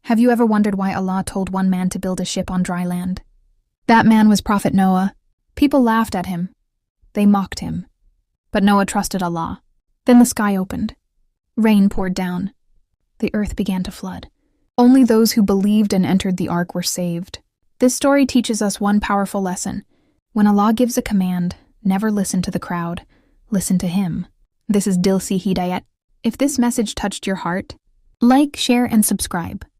Have you ever wondered why Allah told one man to build a ship on dry land? That man was Prophet Noah. People laughed at him. They mocked him. But Noah trusted Allah. Then the sky opened. Rain poured down. The earth began to flood. Only those who believed and entered the ark were saved. This story teaches us one powerful lesson. When Allah gives a command, never listen to the crowd. Listen to Him. This is Hidayat. If this message touched your heart, like, share, and subscribe.